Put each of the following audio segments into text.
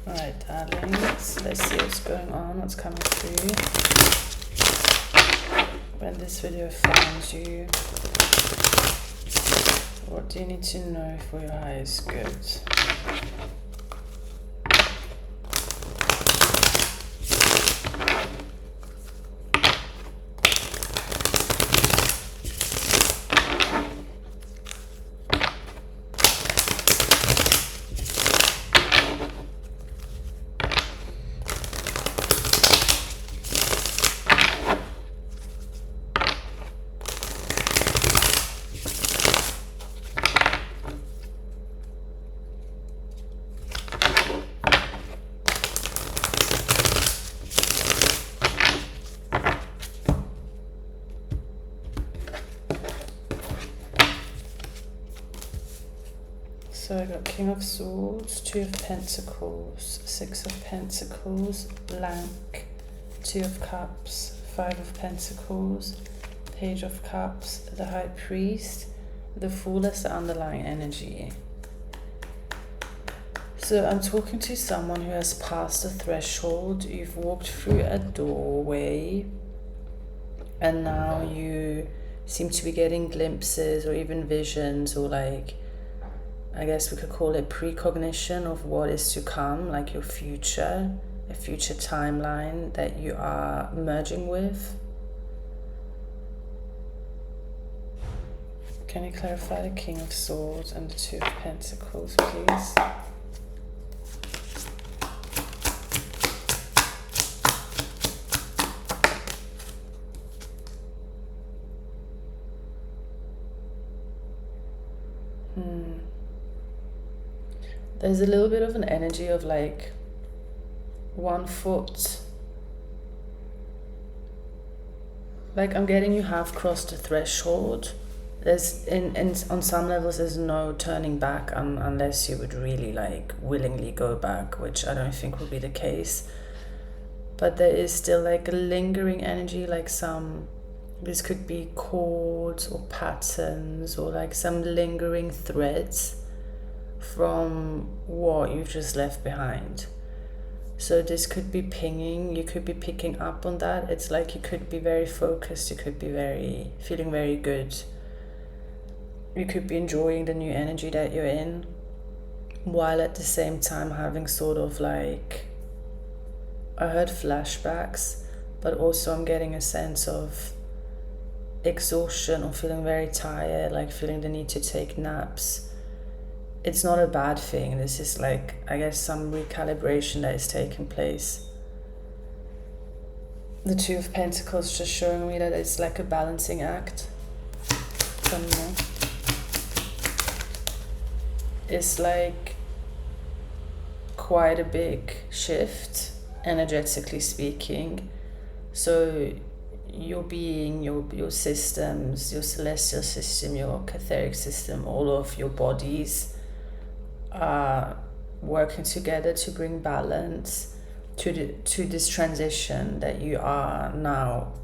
Alright, darlings, let's see what's going on, what's coming through. When this video finds you, what do you need to know for your highest good? So I got King of Swords, 2 of Pentacles, 6 of Pentacles, blank, 2 of Cups, 5 of Pentacles, Page of Cups, the High Priest, the Fool as the underlying energy. So I'm talking to someone who has passed a threshold. You've walked through a doorway and now you seem to be getting glimpses or even visions, or like, I guess we could call it precognition of what is to come, like your future, a future timeline that you are merging with. Can you clarify the King of Swords and the 2 of Pentacles, please? There's a little bit of an energy of like 1 foot. Like I'm getting you have crossed the threshold. There's on some levels there's no turning back unless you would really like willingly go back, which I don't think will be the case. But there is still like a lingering energy, like this could be chords or patterns or like some lingering threads from what you've just left behind. So this could be pinging, you could be picking up on that. It's like you could be very focused, you could be feeling very good. You could be enjoying the new energy that you're in, while at the same time having sort of like, I heard flashbacks, but also I'm getting a sense of exhaustion or feeling very tired, like feeling the need to take naps. It's not a bad thing. This is like, I guess, some recalibration that is taking place. The 2 of Pentacles just showing me that it's like a balancing act. It's like quite a big shift, energetically speaking. So your being, your systems, your celestial system, your etheric system, all of your bodies are working together to bring balance to this transition that you are now.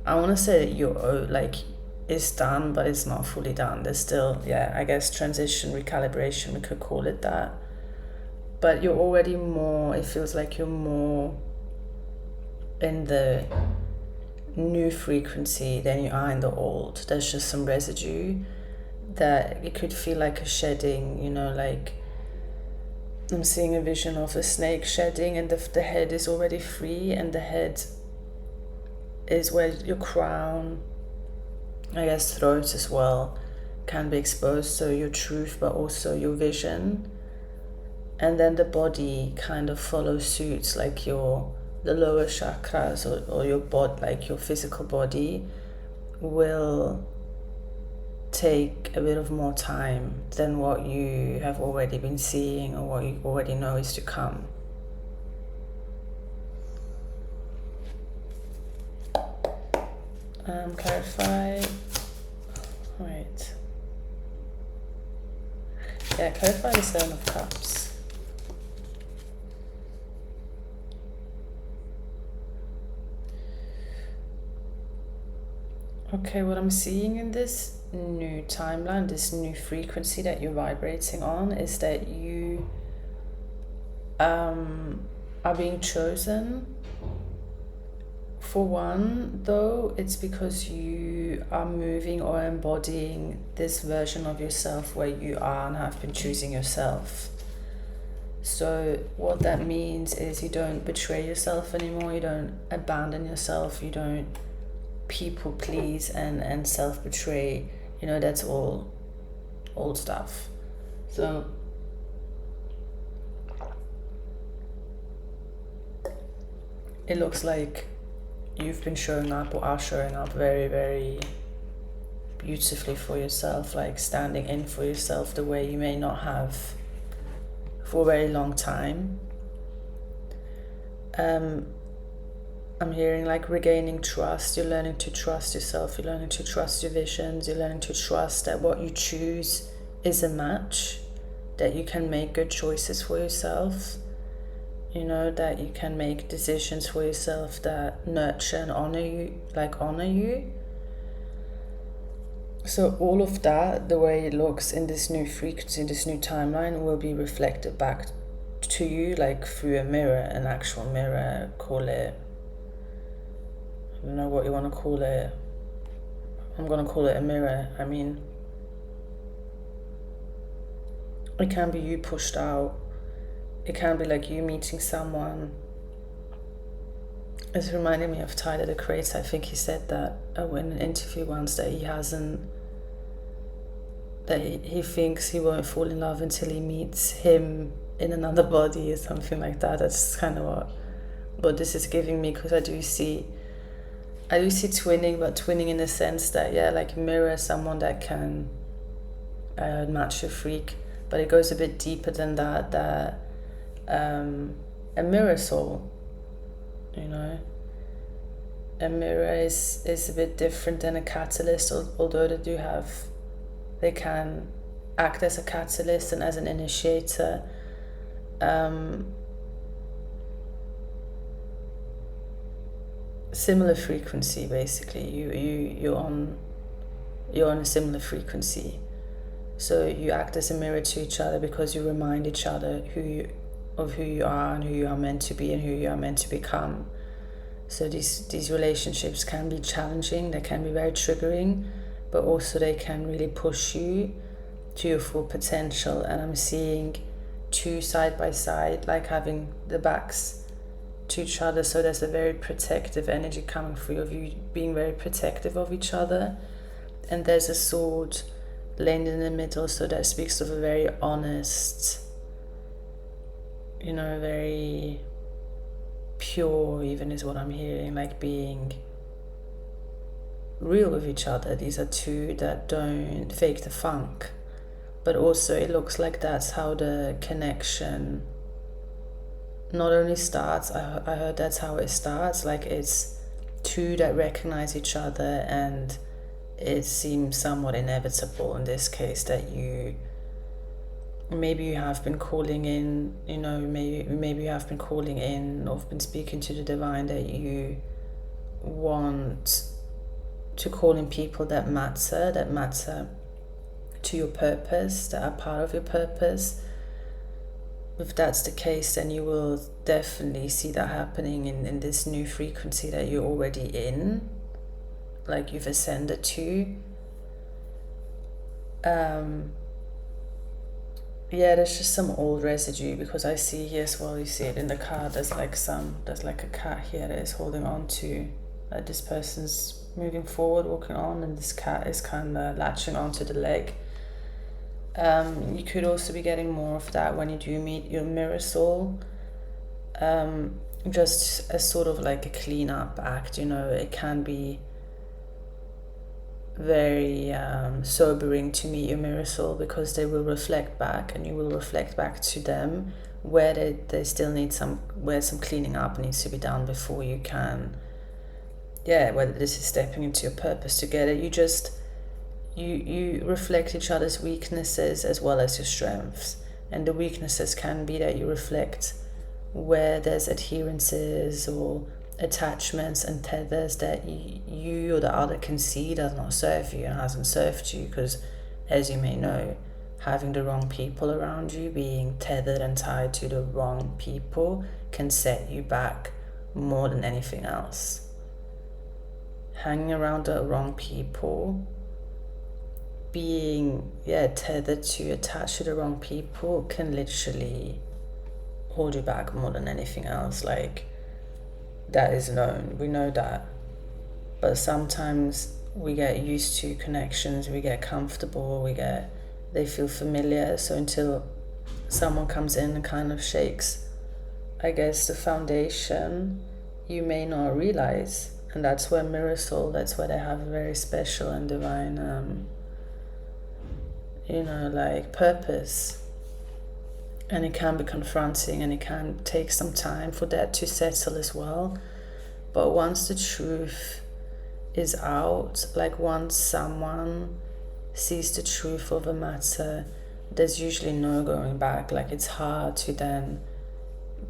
I want to say that you're like it's done, but it's not fully done. There's still, I guess, transition, recalibration, we could call it that. But you're already more, it feels like you're more in the new frequency than you are in the old. There's just some residue that it could feel like a shedding, you know, like I'm seeing a vision of a snake shedding, and the head is already free, and the head is where your crown, I guess throat as well, can be exposed, so your truth but also your vision. And then the body kind of follows suit, like the lower chakras or your body, like your physical body will take a bit of more time than what you have already been seeing or what you already know is to come. Clarify. Wait. Yeah, clarify the 7 of Cups. Okay, what I'm seeing in this new timeline, this new frequency that you're vibrating on, is that you are being chosen. For one, though, it's because you are moving or embodying this version of yourself where you are and have been choosing yourself. So what that means is you don't betray yourself anymore, you don't abandon yourself, you don't people please and self-betray. That's all old stuff. So it looks like you've been showing up or are showing up very, very beautifully for yourself, like standing in for yourself the way you may not have for a very long time. I'm hearing like regaining trust. You're learning to trust yourself, you're learning to trust your visions, you're learning to trust that what you choose is a match, that you can make good choices for yourself, that you can make decisions for yourself that nurture and honor you. So all of that, the way it looks in this new frequency, this new timeline, will be reflected back to you like through a mirror, an actual mirror. Call it, I don't know what you want to call it. I'm going to call it a mirror. I mean, it can be you pushed out. It can be like you meeting someone. It's reminding me of Tyler, the Creator. I think he said that in an interview once, that he thinks he won't fall in love until he meets him in another body or something like that. That's kind of what this is giving me, because I do see twinning, but twinning in the sense that, like mirror someone that can match your freak, but it goes a bit deeper than that, a mirror soul, a mirror is a bit different than a catalyst, although they can act as a catalyst and as an initiator. Similar frequency, basically. You're on a similar frequency, so you act as a mirror to each other because you remind each other of who you are and who you are meant to be and who you are meant to become. So these relationships can be challenging, they can be very triggering, but also they can really push you to your full potential. And I'm seeing two side by side, like having the backs to each other, so there's a very protective energy coming through of you being very protective of each other. And there's a sword laying in the middle, so that speaks of a very honest, very pure, even, is what I'm hearing, like being real with each other. These are two that don't fake the funk, but also it looks like that's how the connection not only starts, I heard that's how it starts, like it's two that recognize each other, and it seems somewhat inevitable in this case that maybe you have been calling in, maybe you have been calling in or been speaking to the divine, that you want to call in people that matter to your purpose, that are part of your purpose. If that's the case, then you will definitely see that happening in this new frequency that you're already in, like you've ascended to. There's just some old residue, because I see here as well, you see it in the card, there's like a cat here that is holding on to, this person's moving forward, walking on, and this cat is kind of latching onto the leg. You could also be getting more of that when you do meet your mirror soul, just as sort of like a cleanup act. It can be very sobering to meet your mirror soul, because they will reflect back and you will reflect back to them where they still need where some cleaning up needs to be done before you can, whether this is stepping into your purpose together. You reflect each other's weaknesses as well as your strengths, and the weaknesses can be that you reflect where there's adherences or attachments and tethers that you or the other can see does not serve you and hasn't served you, because as you may know, having the wrong people around you, being tethered and tied to the wrong people, can set you back more than anything else. Hanging around the wrong people, being tethered to, attached to the wrong people, can literally hold you back more than anything else. Like, that is known, we know that. But sometimes we get used to connections, we get comfortable, they feel familiar. So until someone comes in and kind of shakes, I guess, the foundation, you may not realize. And that's where Mirror Soul, that's where they have a very special and divine, purpose. And it can be confronting, and it can take some time for that to settle as well. But once the truth is out, like once someone sees the truth of a matter, there's usually no going back. Like, it's hard to then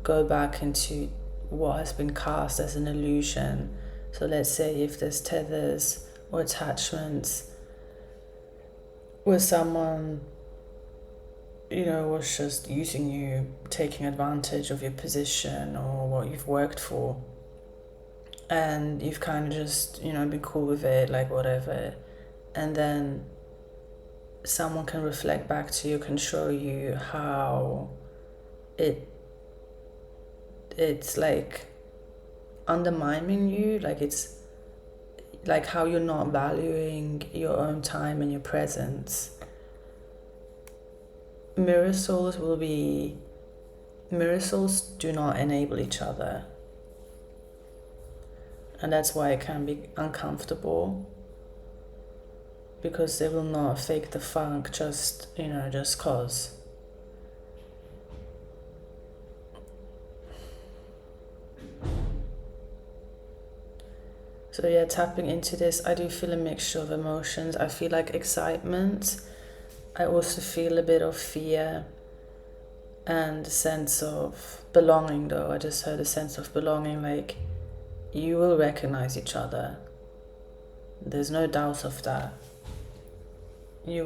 go back into what has been cast as an illusion. So let's say if there's tethers or attachments where someone, was just using you, taking advantage of your position or what you've worked for, and you've kind of just, been cool with it, like whatever, and then someone can reflect back to you, can show you how it's like undermining you, like it's like how you're not valuing your own time and your presence. Mirror souls do not enable each other. And that's why it can be uncomfortable, because they will not fake the funk just cause. So tapping into this, I do feel a mixture of emotions. I feel like excitement. I also feel a bit of fear and a sense of belonging, though. I just heard a sense of belonging, like you will recognize each other. There's no doubt of that. You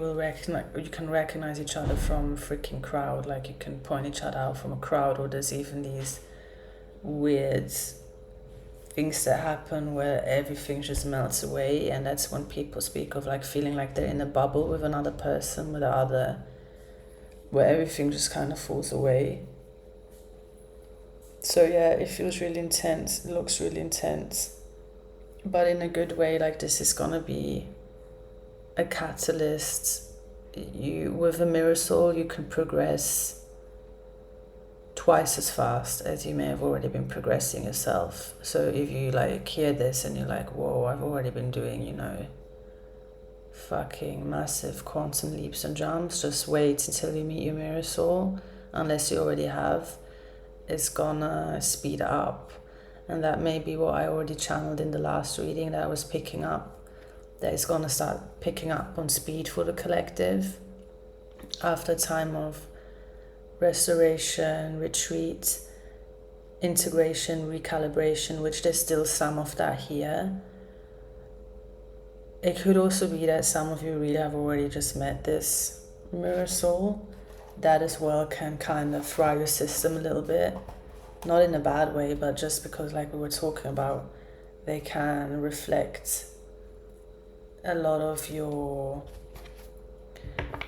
can recognize each other from a freaking crowd. Like, you can point each other out from a crowd, or there's even these weird things that happen where everything just melts away, and that's when people speak of like feeling like they're in a bubble with another person, where everything just kind of falls away. So it feels really intense, it looks really intense, but in a good way. Like, this is gonna be a catalyst. With a mirror soul, you can progress twice as fast as you may have already been progressing yourself. So if you hear this and you're like, whoa, I've already been doing, fucking massive quantum leaps and jumps, just wait until you meet your mirror soul. Unless you already have, it's gonna speed up. And that may be what I already channeled in the last reading, that I was picking up, that it's gonna start picking up on speed for the collective after a time of restoration, retreat, integration, recalibration, which there's still some of that here. It could also be that some of you really have already just met this mirror soul. That as well can kind of fry your system a little bit, not in a bad way, but just because, like we were talking about, they can reflect a lot of your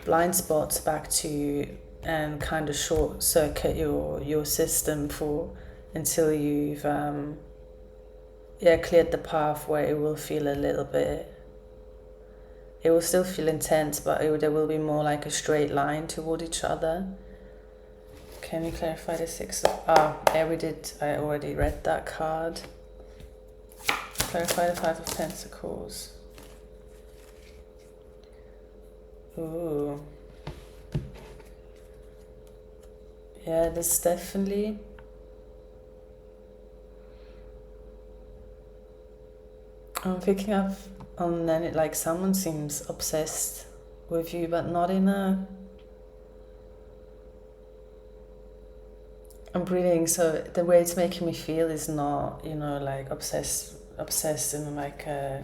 blind spots back to you and kind of short circuit your system until you've cleared the path, where it will feel a little bit, it will still feel intense, but there will be more like a straight line toward each other. Can you clarify the Six of... I already read that card. Clarify the Five of Pentacles. Ooh. Yeah, there's definitely... I'm picking up on then like someone seems obsessed with you, but not in a... I'm breathing, so the way it's making me feel is not, like obsessed in like a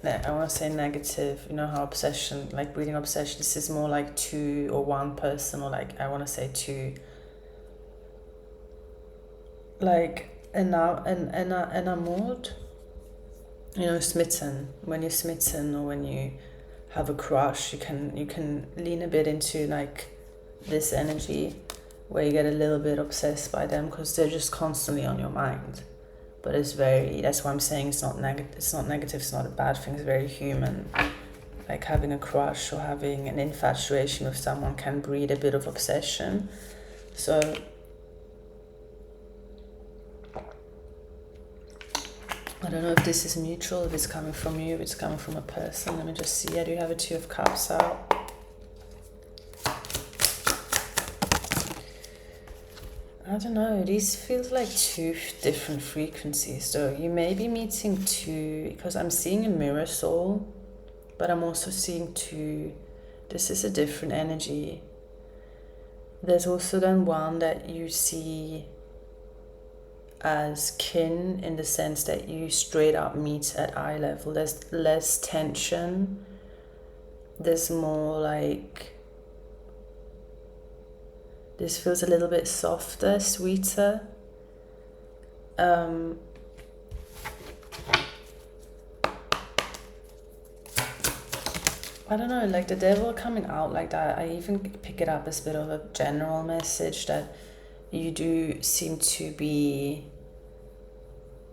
I want to say negative, you know how obsession, like breeding obsession, this is more like two or one person, or like I want to say two, like enamored, you know, smitten. When you're smitten or when you have a crush, you can lean a bit into like this energy where you get a little bit obsessed by them because they're just constantly on your mind. But it's very, that's why I'm saying it's not negative, it's not a bad thing, it's very human. Like having a crush or having an infatuation with someone can breed a bit of obsession. So I don't know if this is mutual, if it's coming from you, if it's coming from a person. Let me just see. I do have a Two of Cups out. I don't know, these feels like two different frequencies. So you may be meeting two, because I'm seeing a mirror soul, but I'm also seeing two. This is a different energy. There's also then one that you see as kin, in the sense that you straight up meet at eye level. There's less tension. There's more like, this feels a little bit softer, sweeter. I don't know, like the devil coming out like that, I even pick it up as a bit of a general message that you do seem to be,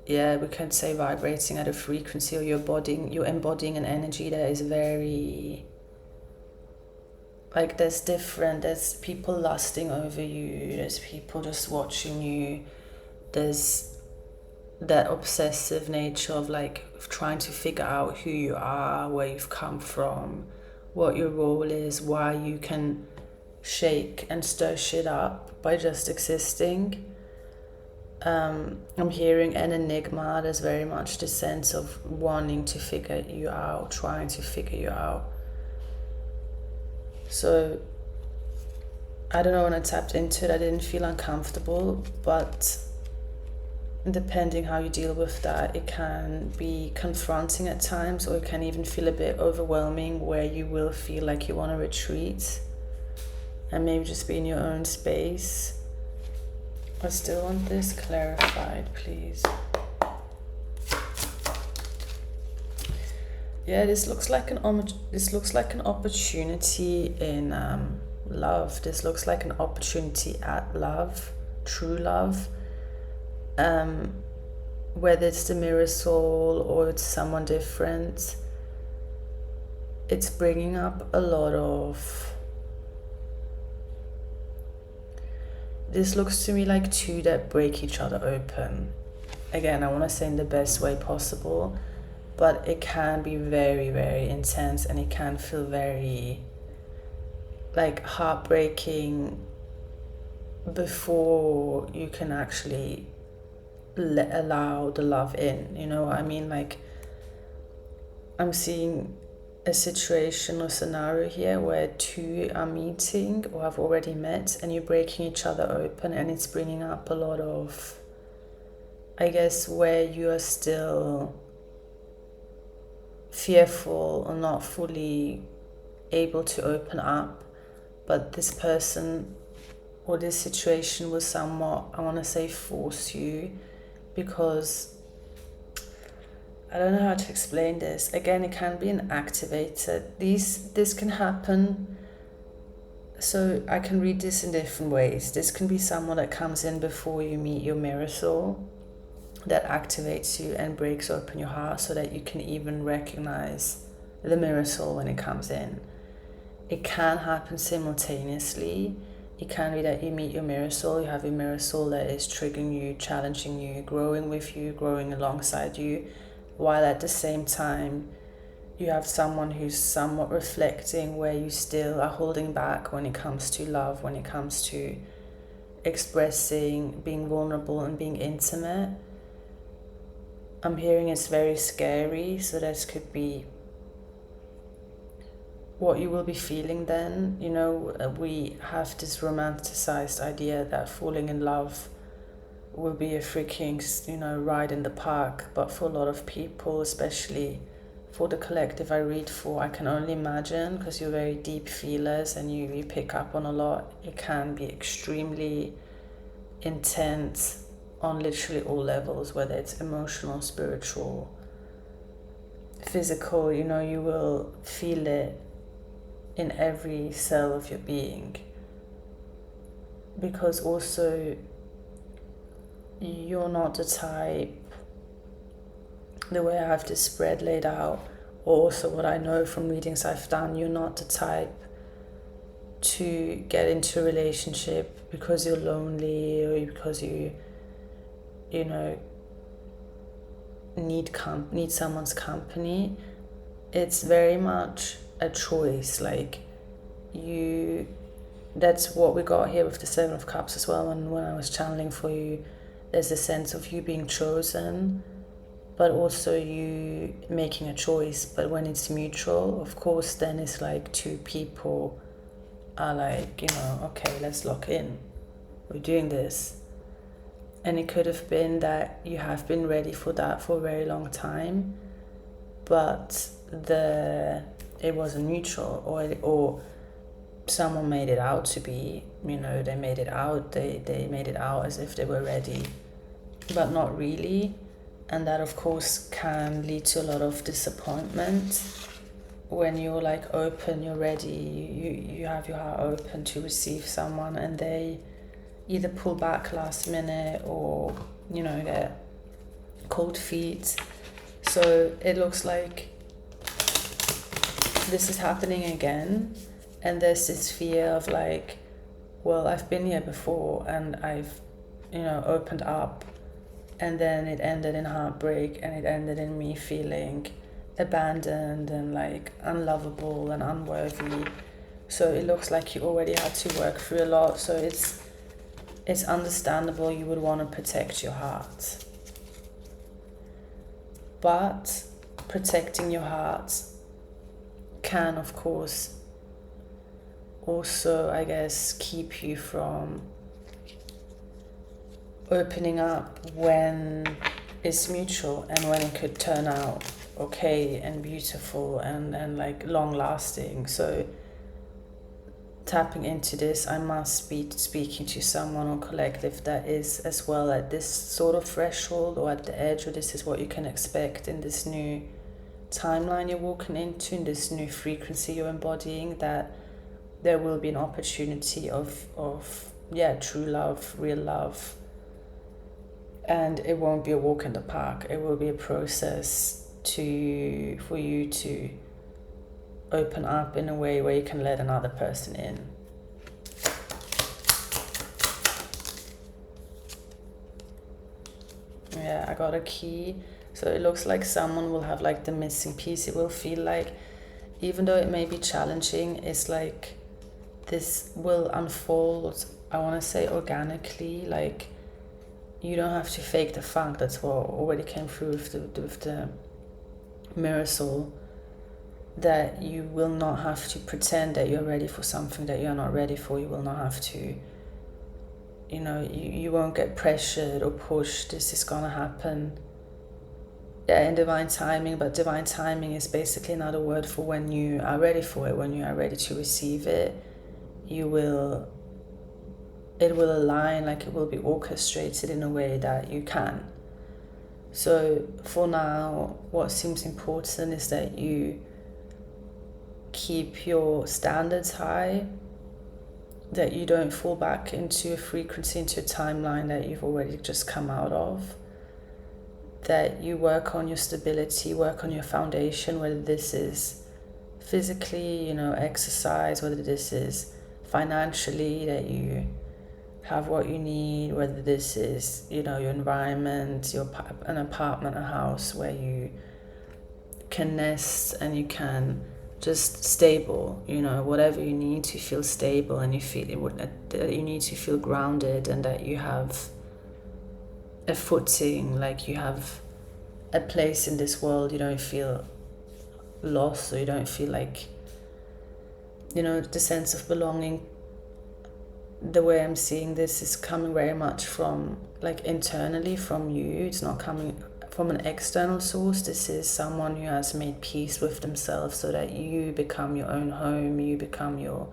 yeah, we can say vibrating at a frequency, or you're embodying an energy that is very, like there's people lusting over you, there's people just watching you, there's that obsessive nature of like trying to figure out who you are, where you've come from, what your role is, why you can shake and stir shit up by just existing. I'm hearing an enigma. There's very much the sense of wanting to figure you out, trying to figure you out. So I don't know, when I tapped into it, I didn't feel uncomfortable, but depending how you deal with that, it can be confronting at times, or it can even feel a bit overwhelming, where you will feel like you want to retreat and maybe just be in your own space. I still want this clarified, please. Yeah, this looks like an opportunity in love. This looks like an opportunity at love, true love. Whether it's the mirror soul or it's someone different, it's bringing up a lot of, this looks to me like two that break each other open. Again, I want to say in the best way possible, but it can be very, very intense, and it can feel very like heartbreaking before you can actually allow the love in, you know what I mean? Like, I'm seeing a situation or scenario here where two are meeting or have already met, and you're breaking each other open, and it's bringing up a lot of, I guess, where you are still fearful or not fully able to open up, but this person or this situation will somewhat, I want to say, force you, because I don't know how to explain this. Again, it can be an activator. This can happen, so I can read this in different ways. This can be someone that comes in before you meet your mirror soul, that activates you and breaks open your heart so that you can even recognize the mirror soul when it comes in. It can happen simultaneously. It can be that you meet your mirror soul, you have a mirror soul that is triggering you, challenging you, growing with you, growing alongside you, while at the same time you have someone who's somewhat reflecting, where you still are holding back when it comes to love, when it comes to expressing, being vulnerable and being intimate. I'm hearing it's very scary, so this could be what you will be feeling then. You know, we have this romanticized idea that falling in love will be a freaking, ride in the park, but for a lot of people, especially for the collective I read for, I can only imagine, because you're very deep feelers and you pick up on a lot. It can be extremely intense on literally all levels, whether it's emotional, spiritual, physical. You know, you will feel it in every cell of your being, because also you're not the type, the way I have this spread laid out, or also what I know from readings I've done, you're not the type to get into a relationship because you're lonely or because you know, need someone's company. It's very much a choice. Like, that's what we got here with the Seven of Cups as well. When I was channeling for you, there's a sense of you being chosen, but also you making a choice. But when it's mutual, of course, then it's like two people are like, you know, okay, let's lock in, we're doing this. And it could have been that you have been ready for that for a very long time, but it wasn't mutual, or someone made it out to be, you know, they made it out as if they were ready, but not really. And that, of course, can lead to a lot of disappointment when you're like open, you're ready, you have your heart open to receive someone, and they either pull back last minute or, you know, get cold feet. So it looks like this is happening again, and there's this fear of like, well, I've been here before and I've, you know, opened up, and then it ended in heartbreak, and it ended in me feeling abandoned and like unlovable and unworthy. So it looks like you already had to work through a lot. So it's understandable you would want to protect your heart. But protecting your heart can, of course, also, I guess, keep you from opening up when it's mutual and when it could turn out okay and beautiful and like long lasting. So tapping into this, I must be speaking to someone or collective that is as well at this sort of threshold or at the edge, or this is what you can expect in this new timeline you're walking into, in this new frequency you're embodying, that there will be an opportunity of true love, real love. And it won't be a walk in the park. It will be a process for you to open up in a way where you can let another person in. Yeah, I got a key. So it looks like someone will have like the missing piece. It will feel like, even though it may be challenging, it's like this will unfold, I want to say organically. Like, you don't have to fake the funk. That's what already came through with the mirror soul. That you will not have to pretend that you're ready for something that you're not ready for. You will not have to, you know, you won't get pressured or pushed. This is gonna happen. Yeah, in divine timing, but divine timing is basically another word for when you are ready for it, when you are ready to receive it. It will align, like it will be orchestrated in a way that you can. So for now, what seems important is that you keep your standards high, that you don't fall back into a frequency, into a timeline that you've already just come out of, that you work on your stability, work on your foundation, whether this is physically, you know, exercise, whether this is financially, that you have what you need, whether this is, you know, your environment, an apartment, a house where you can nest and you can just stable, you know, whatever you need to feel stable, and you feel that you need to feel grounded, and that you have a footing, like you have a place in this world. You don't feel lost, or you don't feel like, you know, the sense of belonging. The way I'm seeing this is coming very much from like internally from you. It's not coming from an external source. This is someone who has made peace with themselves so that you become your own home, you become your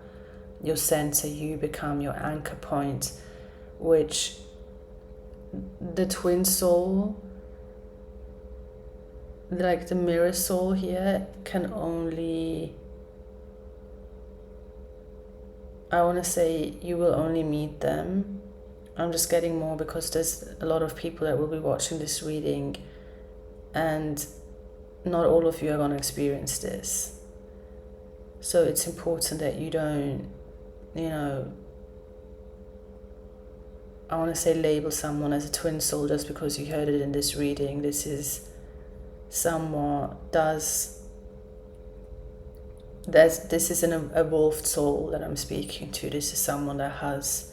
center, you become your anchor point, which the twin soul, like the mirror soul here, can only, I want to say you will only meet them. I'm just getting more because there's a lot of people that will be watching this reading, and not all of you are going to experience this. So it's important that you don't, I want to say label someone as a twin soul just because you heard it in this reading. This is somewhat this is an evolved soul that I'm speaking to. This is someone that has,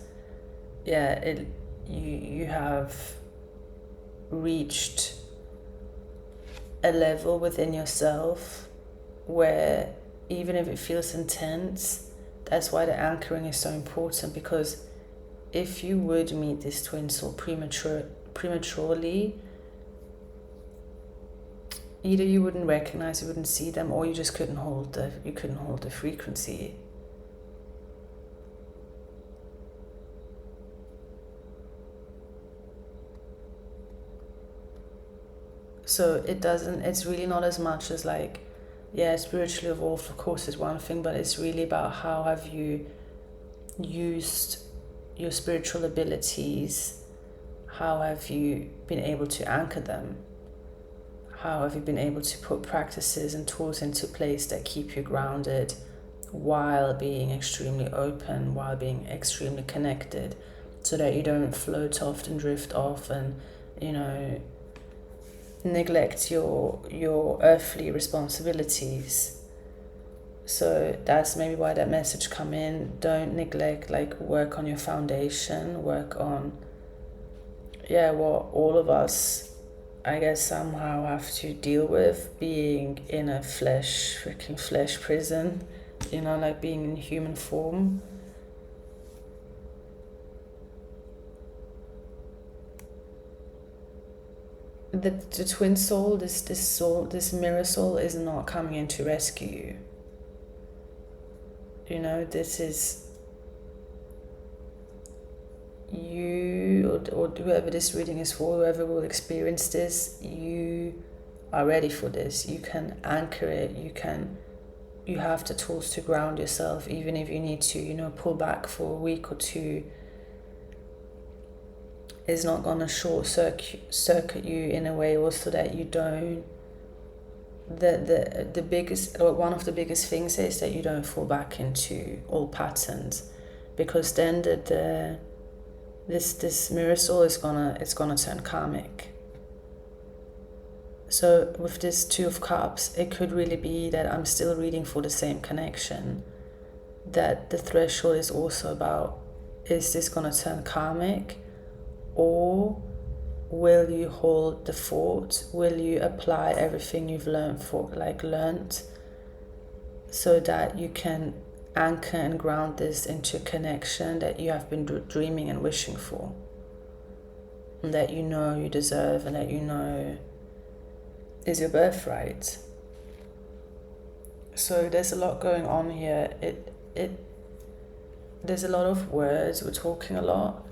you have reached a level within yourself where even if it feels intense, that's why the anchoring is so important, because if you would meet this twin soul prematurely, either you wouldn't recognize, you wouldn't see them, or you just couldn't hold the frequency. So it's really not as much as like, spiritually evolved, of course, is one thing, but it's really about how have you used your spiritual abilities, how have you been able to anchor them, how have you been able to put practices and tools into place that keep you grounded while being extremely open, while being extremely connected, so that you don't float off and drift off and, neglect your earthly responsibilities. So that's maybe why that message come in. Don't neglect, like, work on your foundation, work on what all of us, I guess, somehow have to deal with, being in a freaking flesh prison, like being in human form. The twin soul, this mirror soul is not coming in to rescue you. This is you, or whoever this reading is for, whoever will experience this. You are ready for this. You can anchor it. You have the tools to ground yourself, even if you need to, pull back for a week or two. Is not gonna short circuit you in a way also that you don't. The biggest, or one of the biggest things is that you don't fall back into old patterns, because then this mirror soul is gonna turn karmic. So with this Two of Cups, it could really be that I'm still reading for the same connection, that the threshold is also about, is this gonna turn karmic, or will you hold the fort? Will you apply everything you've learned so that you can anchor and ground this into a connection that you have been dreaming and wishing for, and that you deserve, and that is your birthright? So there's a lot going on here. There's a lot of words, we're talking a lot,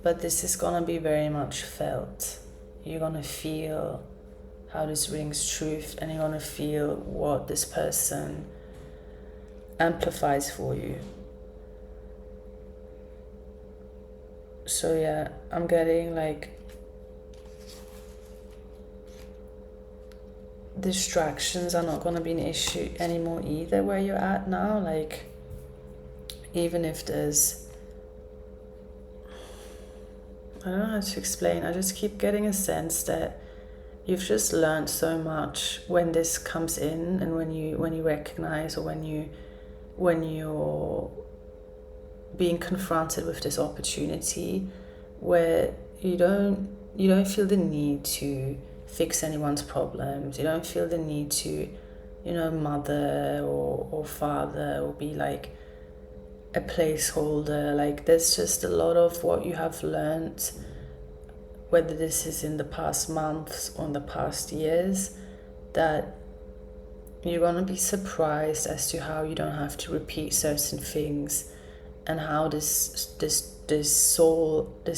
but this is gonna be very much felt. You're gonna feel how this rings truth, and you're gonna feel what this person amplifies for you. So I'm getting like distractions are not gonna be an issue anymore either where you're at now. Like, even if there's, I don't know how to explain. I just keep getting a sense that you've just learned so much when this comes in, and when you recognize, or when you're being confronted with this opportunity, where you don't feel the need to fix anyone's problems. You don't feel the need to, mother or father, or be like a placeholder. Like, there's just a lot of what you have learned whether this is in the past months or in the past years, that you're going to be surprised as to how you don't have to repeat certain things, and how this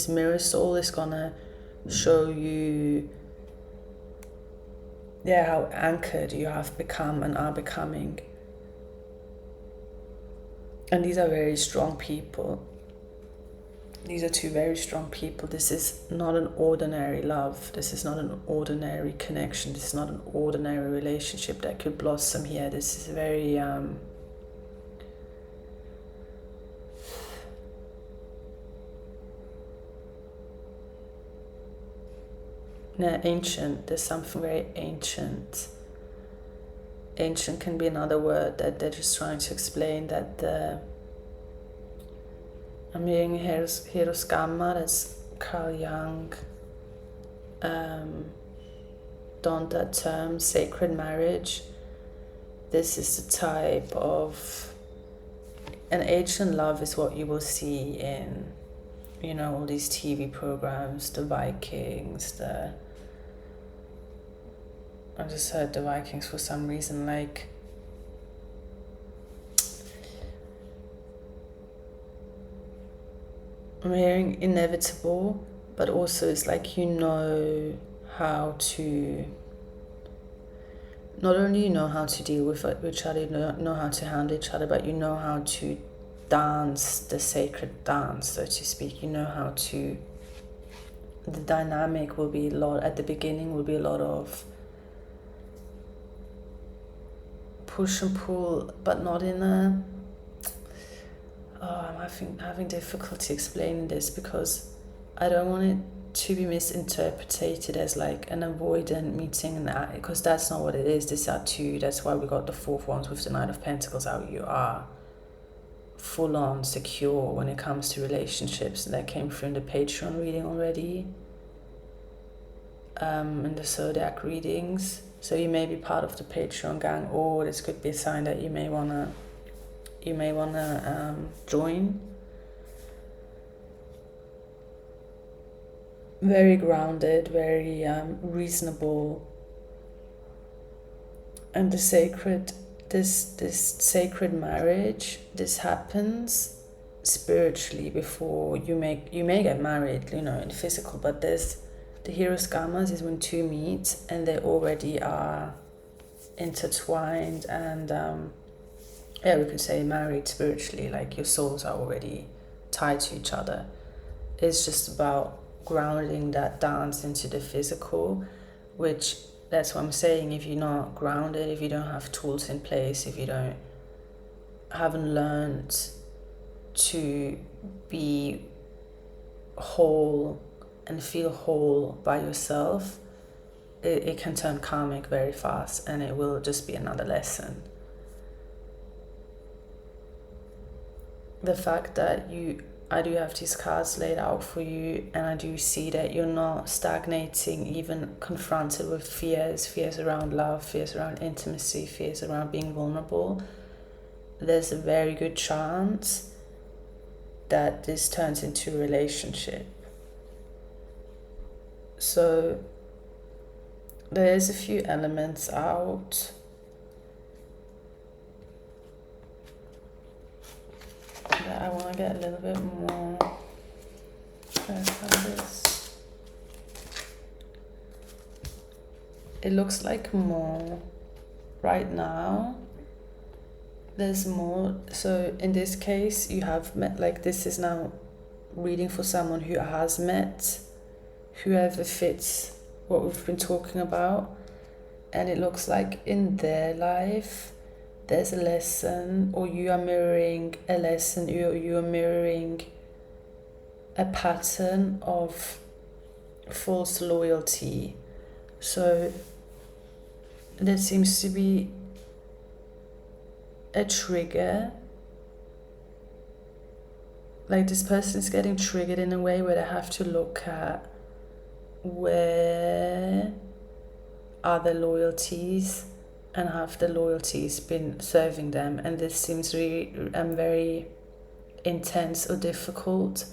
mirror soul is going to show you how anchored you have become and are becoming. And these are very strong people. These are two very strong people. This is not an ordinary love. This is not an ordinary connection. This is not an ordinary relationship that could blossom here. This is very ancient. There's something very ancient. Ancient can be another word that they're just trying to explain that I'm hearing Hieros, that's Carl Jung, donned that term, sacred marriage. This is the type of an ancient love is what you will see in, all these TV programs, the Vikings, I just heard the Vikings for some reason, like, I'm hearing inevitable, but also it's like how to, not only how to deal with each other, you know how to handle each other, but you know how to dance the sacred dance, so to speak. You know how to, the dynamic will be at the beginning will be a lot of push and pull, but not in a, I'm having difficulty explaining this, because I don't want it to be misinterpreted as like an avoidant meeting, because that's not what it is. These are two. That's why we got the fourth ones with the Knight of Pentacles out. You are full on secure when it comes to relationships. That came through in the Patreon reading already, in the Zodiac readings. So you may be part of the Patreon gang, or this could be a sign that you may wanna join. Very grounded, very reasonable, and this sacred marriage, this happens spiritually before you may get married, in physical, but there's the Hieros Gamos is when two meet and they already are intertwined and we could say married spiritually, like your souls are already tied to each other. It's just about grounding that dance into the physical, which that's what I'm saying. If you're not grounded, if you don't have tools in place, if you haven't learned to be whole and feel whole by yourself, it can turn karmic very fast, and it will just be another lesson. The fact that I do have these cards laid out for you, and I do see that you're not stagnating, even confronted with fears around love, fears around intimacy, fears around being vulnerable. There's a very good chance that this turns into a relationship. So there's a few elements out. That I want to get a little bit more on this. It looks like more right now. There's more. So in this case, you have met, like this is now reading for someone who has met whoever fits what we've been talking about, and it looks like in their life there's a lesson, or you are mirroring a lesson, you are mirroring a pattern of false loyalty. So there seems to be a trigger, like this person is getting triggered in a way where they have to look at where are the loyalties and have the loyalties been serving them, and this seems really very intense or difficult,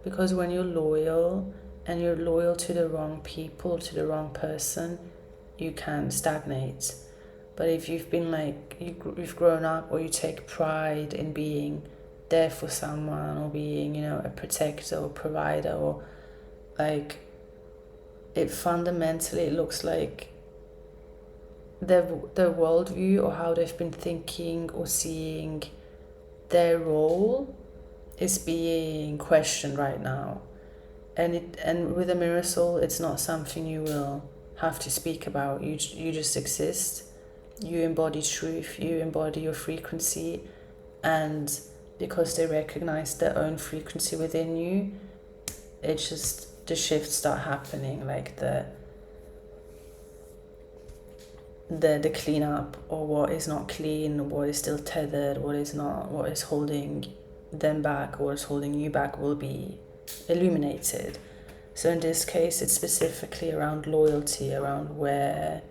because when you're loyal and you're loyal to the wrong people, to the wrong person, you can stagnate. But if you've been like, you've grown up, or you take pride in being there for someone, or being, you know, a protector or provider, or like, it fundamentally, it looks like their worldview, or how they've been thinking or seeing their role, is being questioned right now. And with a mirror soul, it's not something you will have to speak about. You just exist. You embody truth. You embody your frequency, and because they recognize their own frequency within you, it's just the shifts start happening, like the cleanup, or what is not clean, what is still tethered, what is not, what is holding them back, what is holding you back, will be illuminated. So in this case, it's specifically around loyalty, around where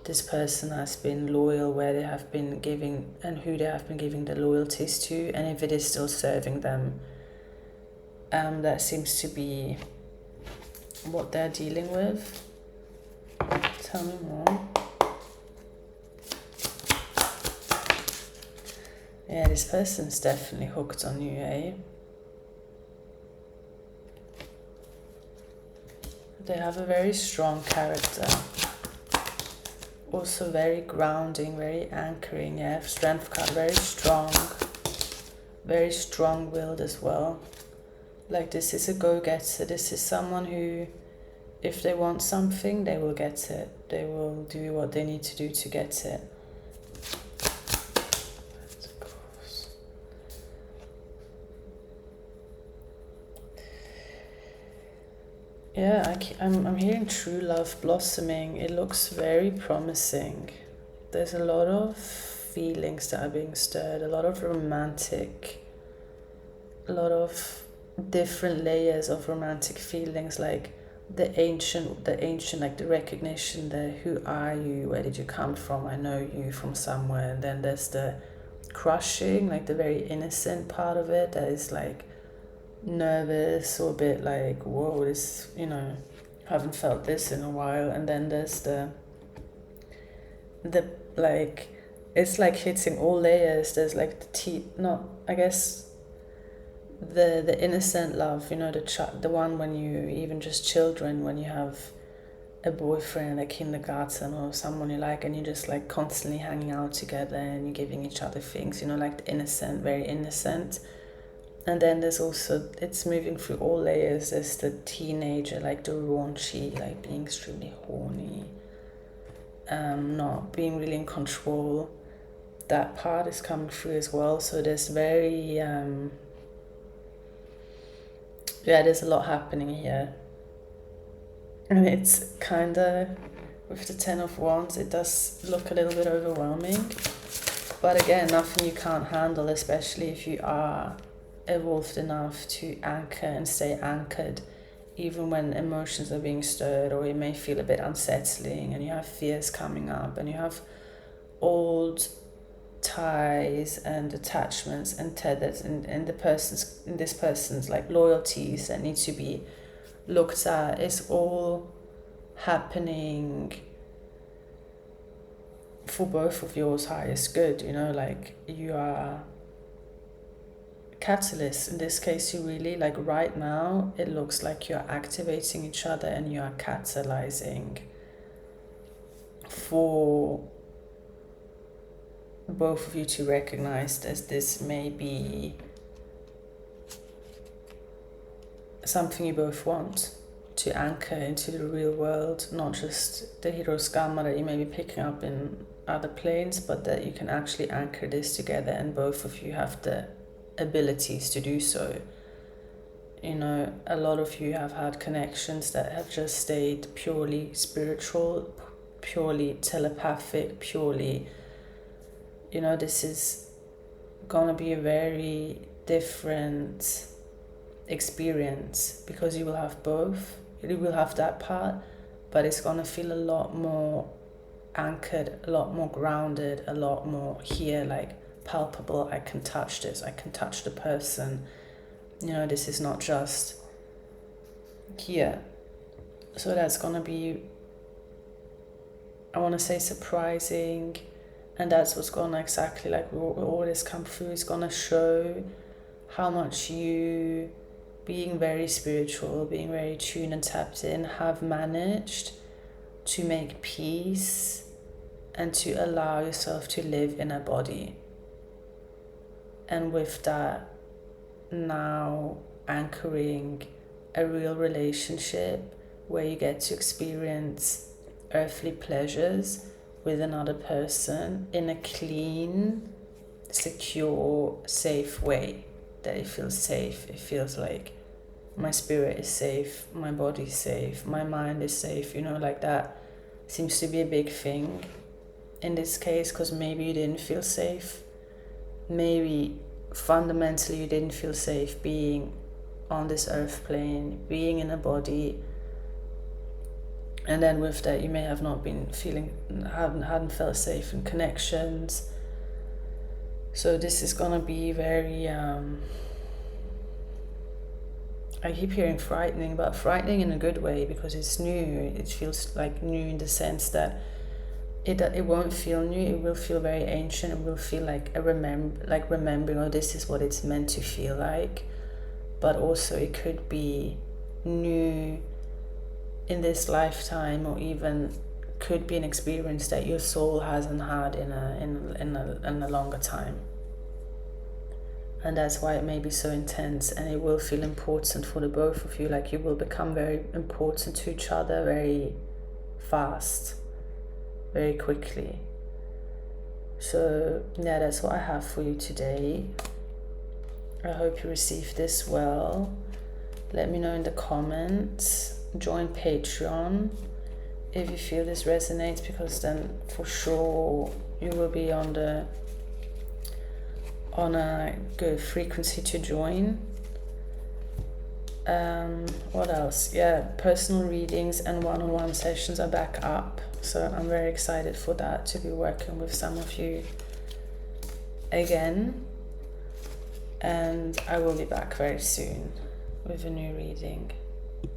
this person has been loyal, where they have been giving, and who they have been giving their loyalties to, and if it is still serving them. That seems to be what they're dealing with. Tell me more. Yeah, this person's definitely hooked on you, eh? They have a very strong character. Also very grounding, very anchoring, yeah. Strength card, very strong-willed as well. Like, this is a go-getter. This is someone who, if they want something, they will get it. They will do what they need to do to get it. Yeah, I'm hearing true love blossoming. It looks very promising. There's a lot of feelings that are being stirred, a lot of romantic, a lot of different layers of romantic feelings, like the ancient, like the recognition, the who are you, where did you come from, I know you from somewhere. And then there's the crushing, like the very innocent part of it, that is like nervous, or a bit like, whoa, this, you know, haven't felt this in a while. And then there's the like, it's like hitting all layers. There's like the innocent love, you know, the one when you, even just children, when you have a boyfriend at kindergarten, or someone you like, and you're just like constantly hanging out together, and you're giving each other things, you know, like the innocent, very innocent. And then there's also, it's moving through all layers. There's the teenager, like the raunchy, like being extremely horny, not being really in control. That part is coming through as well. So there's very, there's a lot happening here. And it's kind of, with the 10 of Wands, it does look a little bit overwhelming. But again, nothing you can't handle, especially if you are evolved enough to anchor and stay anchored, even when emotions are being stirred, or it may feel a bit unsettling, and you have fears coming up, and you have old ties and attachments and tethers, and this person's like loyalties that need to be looked at. It's all happening for both of yours highest good, you know, like you are catalyst. In this case, you really, like right now, it looks like you're activating each other, and you are catalyzing for both of you to recognize that this may be something you both want to anchor into the real world, not just the Hieros Gamma that you may be picking up in other planes, but that you can actually anchor this together, and both of you have the abilities to do so. You know, a lot of you have had connections that have just stayed purely spiritual, purely telepathic, purely, you know, this is gonna be a very different experience, because you will have both. You will have that part, but it's gonna feel a lot more anchored, a lot more grounded, a lot more here, like palpable. I can touch this, I can touch the person. You know, this is not just here. So that's gonna be, I want to say, surprising, and that's what's gonna exactly, like, all this come through is gonna show how much you, being very spiritual, being very tuned and tapped in, have managed to make peace and to allow yourself to live in a body. And with that, now anchoring a real relationship where you get to experience earthly pleasures with another person in a clean, secure, safe way. That it feels safe. It feels like my spirit is safe, my body is safe, my mind is safe, like that seems to be a big thing in this case, because maybe you didn't feel safe. Maybe fundamentally you didn't feel safe being on this earth plane, being in a body, and then with that you may have not been feeling, hadn't felt safe in connections. So this is gonna be very I keep hearing frightening, but frightening in a good way, because it's new. It feels like new in the sense that it won't feel new. It will feel very ancient. It will feel like remembering, oh, this is what it's meant to feel like. But also it could be new in this lifetime, or even could be an experience that your soul hasn't had in a longer time. And that's why it may be so intense, and it will feel important for the both of you. Like, you will become very important to each other very fast, very quickly. So yeah, that's what I have for you today. I hope you received this well. Let me know in the comments. Join Patreon if you feel this resonates, because then for sure you will be on a good frequency to join. What else? Yeah, personal readings and one-on-one sessions are back up, so I'm very excited for that, to be working with some of you again. And I will be back very soon with a new reading.